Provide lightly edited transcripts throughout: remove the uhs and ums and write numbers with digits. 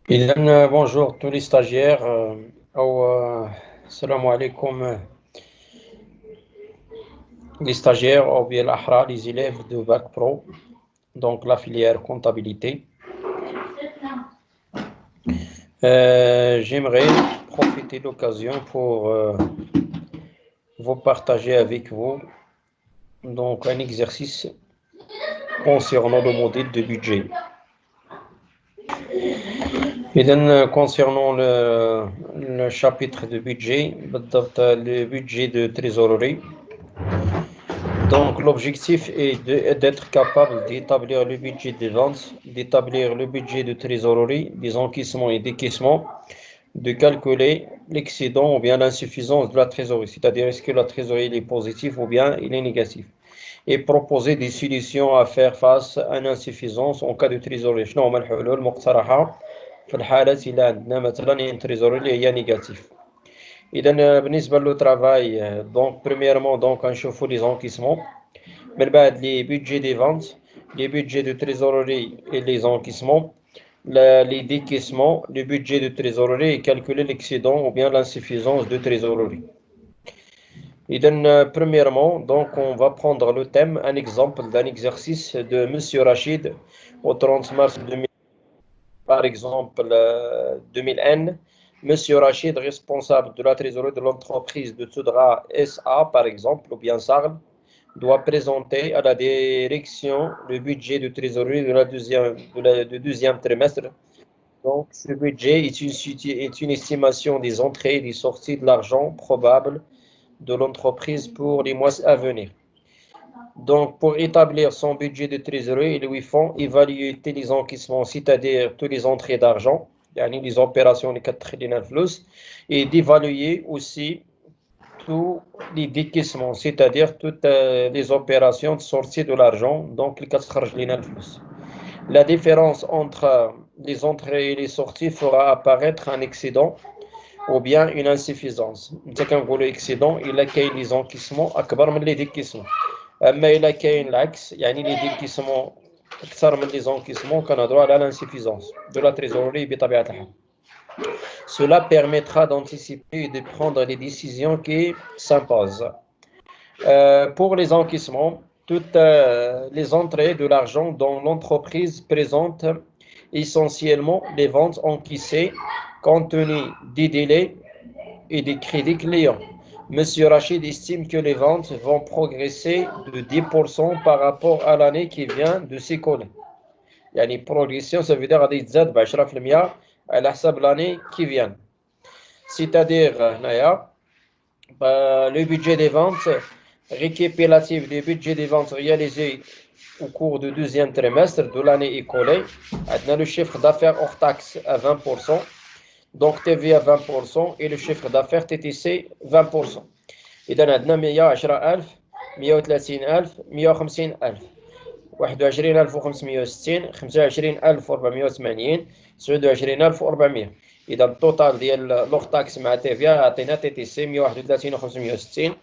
Bonjour tous les stagiaires. Salam alaikum, les stagiaires ou bien l'ahra, les élèves de Bac Pro, donc la filière comptabilité. J'aimerais profiter de l'occasion pour vous partager avec vous donc un exercice concernant le modèle de budget. Concernant le chapitre de budget, le budget de trésorerie. Donc, l'objectif est d'être capable d'établir le budget des ventes, d'établir le budget de trésorerie, des encaissements et décaissements, de calculer l'excédent ou bien l'insuffisance de la trésorerie, c'est-à-dire est-ce que la trésorerie est positive ou bien il est négatif, et proposer des solutions à faire face à une insuffisance en cas de trésorerie. شنو هما الحلول المقترحة في الحالة إلى عندنا مثلا تريزوري اللي هي نيجاتيف. إذا بالنسبة للترافاي donc premièrement donc نشوفوا les encaissements. من بعد les budgets des ventes, les budgets de trésorerie et les encaissements, les décaissements, le budget de trésorerie et calculer l'excédent ou bien l'insuffisance de trésorerie. Et donc, premièrement, donc on va prendre le thème, un exemple d'un exercice de Monsieur Rachid au 30 mars 2000, par exemple 2001. Monsieur Rachid, responsable de la trésorerie de l'entreprise de Soudra SA, par exemple, ou bien SARL, doit présenter à la direction le budget de trésorerie du deuxième trimestre. Donc, ce budget est une estimation des entrées et des sorties de l'argent probable de l'entreprise pour les mois à venir. Donc, pour établir son budget de trésorerie, il lui faut évaluer tous les encaissements, c'est-à-dire toutes les entrées d'argent, les opérations, les 4 flux, et d'évaluer aussi tous les décaissements, c'est-à-dire toutes les opérations de sortie de l'argent, donc les 4 flux. La différence entre les entrées et les sorties fera apparaître un excédent ou bien une insuffisance. C'est qu'un gros excédent, il accueille les encaissements أكبر من les décaissements. أما il accueille l'axe, يعني les décaissements أكثر من les encaissements qu'on a droit à l'insuffisance de la trésorerie بطبيعة الحال. Cela permettra d'anticiper et de prendre les décisions qui s'imposent. Pour les encaissements, toutes les entrées de l'argent dont l'entreprise présente essentiellement les ventes encaissées compte tenu des délais et des crédits clients. Monsieur Rachid estime que les ventes vont progresser de 10% par rapport à l'année qui vient de s'écouler. يعني progression, ça veut dire غادي تزاد ب 10% على حسب l'année qui vient. C'est-à-dire le budget des ventes récapitulatif des budgets des ventes réalisés au cours du deuxième trimestre de l'année écoulée. On a le chiffre d'affaires hors taxe à 20%, donc TVA 20% et le chiffre d'affaires TTC 20%. إذا عندنا 110,000 130,000 150,000 21,560 25,480 29,400. إذا التوتال ديال لوغ تاكس مع تيفيا عطينا تي تي سي 131,560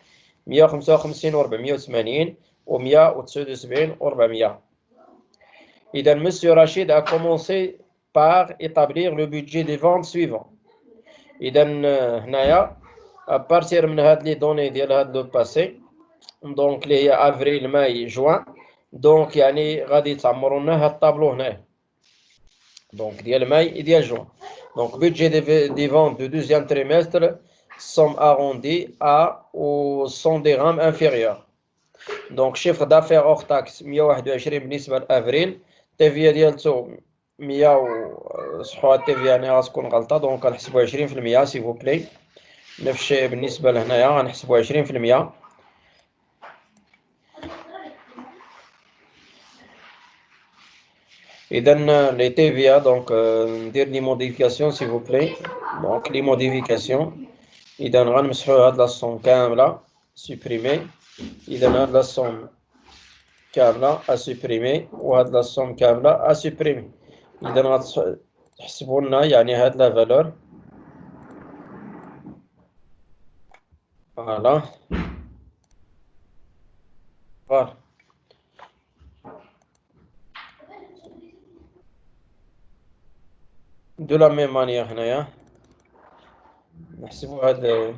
155,480 و 179,400. إذا Monsieur Rachid a commencé par établir le budget des ventes suivant. إذا هنايا à partir من هاد لي دوني ديال هاد لو باسي دونك اللي هي افريل ماي جوان دونك يعني غادي تعمروا لنا هاد الطابلو هنايا دونك ديال ماي ديال جوان. Donc budget des ventes du deuxième trimestre, somme arrondie à ou 100 dirhams inférieur. Donc chiffre d'affaires hors taxe 121 بالنسبة لأفريل. TVA ديالتو 100 صحوا التيفيا يعني غتكون غلطة دونك غنحسبو 20% s'il vous plaît. نفس الشيء بالنسبة لهنايا غنحسبو 20%. إذا les TVA donc ندير لي modifications s'il vous plaît. Donc les modifications إذا غنمسحو هاد لاصوم كاملة supprimer. إذا هاد لاصوم كاملة أسوبريمي وهاد لاصوم كاملة أسوبريمي. إذا غتحسبوا لنا يعني هاد لا فالور فوالا فوالا. De la même manière هنايا نحسبوا هذا.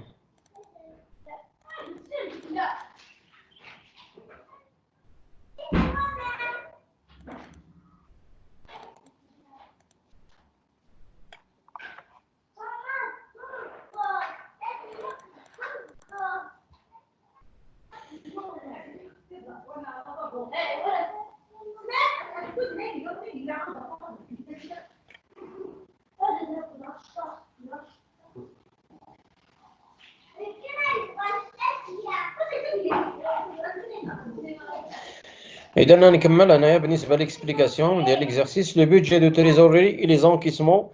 إذا نكمل هنايا بالنسبة l'explication ديال l'exercice. Le budget de trésorerie et les encaissements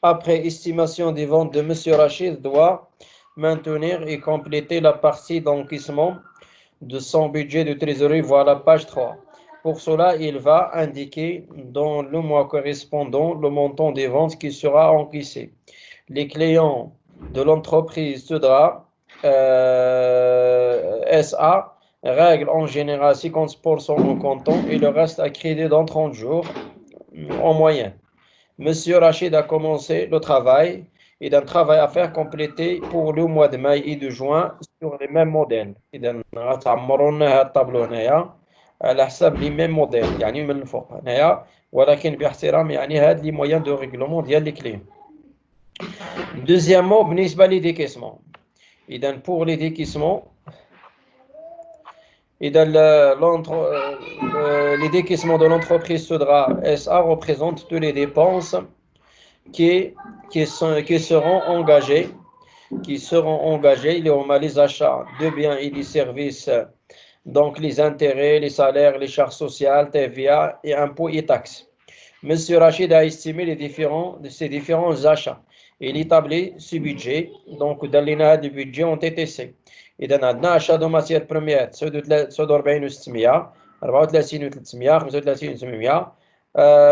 après estimation des ventes de Monsieur Rachid doit maintenir et compléter la partie d'encaissement de son budget de trésorerie. Voilà page 3. Pour cela, il va indiquer dans le mois correspondant le montant des ventes qui sera encaissé. Les clients de l'entreprise Sudra SA règlent en général 50% en comptant et le reste à crédit dans 30 jours en moyenne. Monsieur Rachid a commencé le travail et d'un travail à faire complété pour le mois de mai et de juin sur les mêmes modèles. إذا غتعمروا لنا هذا الطابلو هنايا على حساب لي ميم موديل يعني من الفوق هنايا ولكن باحترام يعني هاد لي مويان دو ريغلومون ديال لي كليون. Deuxièmement, بالنسبة لي décaissement. إذا pour les décaissements إذا les décaissements de l'entreprise Sudra SA représentent toutes les dépenses qui seront engagés, les achats de biens et des services, donc les intérêts, les salaires, les charges sociales, TVA et impôts et taxes. Monsieur Rachid a estimé ces différents achats. Il établit ce budget, donc dans les du budget en TTC. إذا عندنا achat de matières premières 49600 34300 35800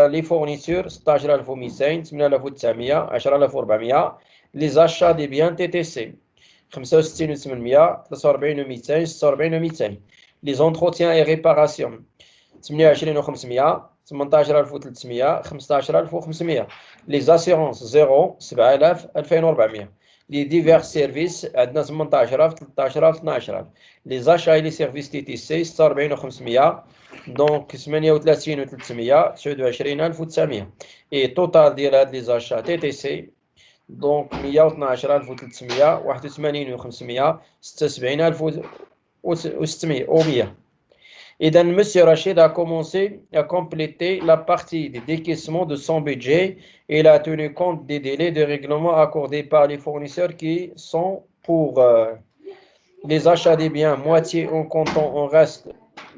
les fournisseurs 16200 8900 10400 les achats des biens TTC 65800 43200 46200 les entretiens et réparations 28500 18300 15500 les assurances 0 7000 2400 les divers services عندنا 18000 13000 12000 les achats et les services TTC 46500 donc 38300 29900 et total ديال هاد les achats TTC donc 112300 88500 76600 ou 100. Et donc, M. Rachid a commencé à compléter la partie des décaissements de son budget et il a tenu compte des délais de règlement accordés par les fournisseurs qui sont pour les achats des biens moitié en comptant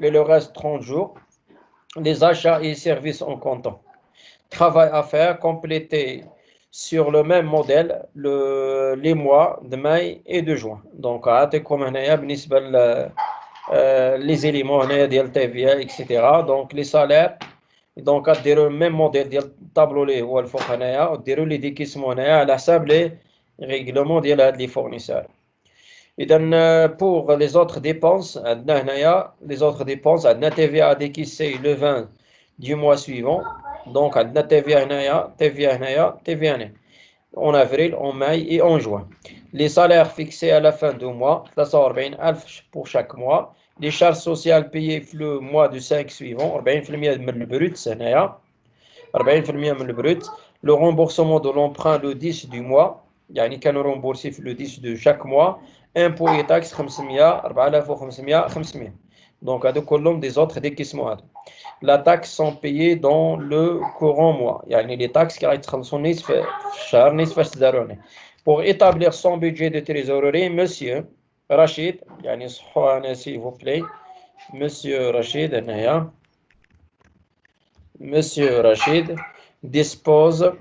et le reste 30 jours, les achats et services en comptant. Travail à faire, compléter sur le même modèle les mois de mai et de juin. Donc, les éléments ديال TVA etc. donc les salaires donc ديروا le même modèle ديال الطابلو اللي هو الفوق هنايا وديروا لي ديكيسمون هنايا على حساب لي ريغلومون ديال هاد لي فورنيسور. اذا pour les autres dépenses عندنا هنايا les autres dépenses عندنا TVA décaissé le 20 du mois suivant donc عندنا TVA هنايا TVA هنا en avril, en mai et en juin. Les salaires fixés à la fin du mois, 44000 pour chaque mois. Les charges sociales payées le mois du 5 suivant, 40% من البروت هنايا 40% من البروت. Le remboursement de l'emprunt le 10 du mois, يعني كانوا remboursé le 10 de chaque mois. Impôts et taxes 500 4500 500. Donc هادو كلهم des autres décaissements هادو. La taxe sont payées dans le courant mois. يعني les taxes qui sont نصف الشهر نصف اش تداروني. Pour établir son budget de trésorerie, Monsieur Rachid, يعني صحوا أنا s'il vous plaît, Monsieur Rachid هنايا, Monsieur Rachid dispose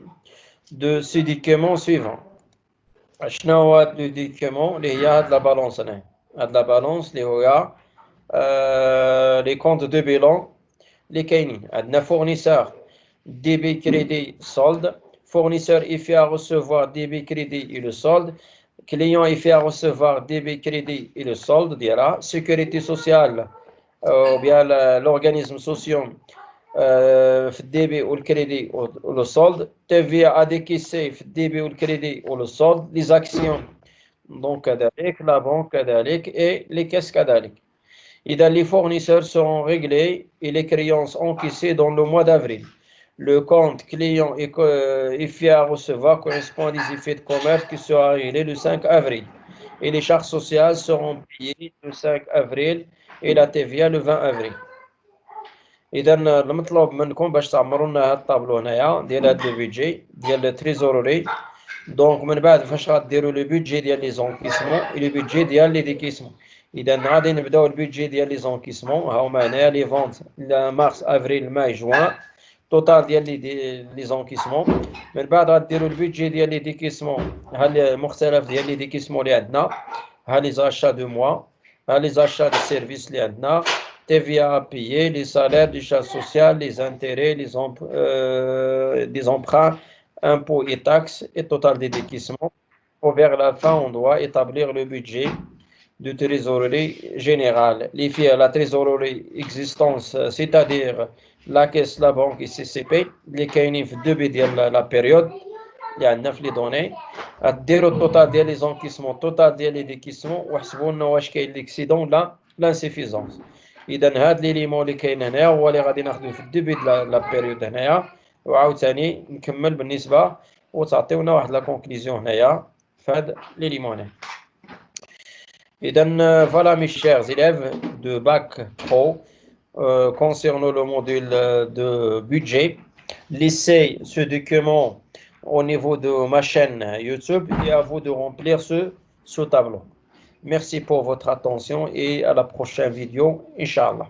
de ce document suivant. شنو هو le document اللي هي هاد la balance هنا. هاد la balance اللي هو les comptes de bilan les كاينين عندنا fournisseur débit crédit solde fournisseur il fait à recevoir débit crédit et le solde client il fait à recevoir débit crédit et le solde ديالها sécurité sociale ou bien l'organisme social في الديبي والكريدي ولو solde, TVA adéquissé في الديبي والكريدي ولو solde, les actions donc كذلك, la banque كذلك et les caisses كذلك. إذا les fournisseurs seront réglés et les créances encaissées dans le mois d'avril. Le compte client est fait à recevoir correspond à des effets de commerce qui seront réglés le 5 avril. Et les charges sociales seront payées le 5 avril et la TVA le 20 avril. إذا المطلوب منكم باش تعمروا لنا هذا الطابلو هنايا ديال هذا لو بيدجي ديال التريزوروري. دونك من بعد فاش غديروا لو بيدجي ديال لي زونكيسمون و لو بيدجي ديال لي ديكيسمون. إذا غادي نبداو البيدجي ديال لي زونكيسمون، ها هما هنايا لي فونت مارس افريل ماي جوان، توتال ديال لي زونكيسمون. من بعد غديروا البيدجي ديال لي ديكيسمون، ها المختلف ديال لي ديكيسمون اللي عندنا، ها لي زاشا دو موا، ها لي زاشا دو سيرفيس اللي عندنا، TVA à payer, les salaires, les charges sociales, les intérêts, les emprunts, impôts et taxes et total des décaissements. Vers la fin, on doit établir le budget de trésorerie générale. Les fiers, la trésorerie existence, c'est-à-dire la caisse, la banque et CCP, les caïnifs de la période, il y a 9 les données. الديروا التوتال ديال لي زونكيسمون، توتال ديال لي ديكيسمون، وحسبوا لنا واش كاين ليكسيدون ولا لانسيفيزونس. اذا هاد لي ليمون اللي كاين هنايا هو اللي غادي ناخذوه في الديبي د لا بيريود هنايا، وعاوتاني نكمل بالنسبه وتعطيونا واحد لا كونكليزيون هنايا في هاد لي ليمون. اذا voilà mes chers élèves de bac pro concernant le module de budget. Laissez ce document au niveau de ma chaîne YouTube et à vous de remplir ce tableau. Merci pour votre attention et à la prochaine vidéo, Inch'Allah.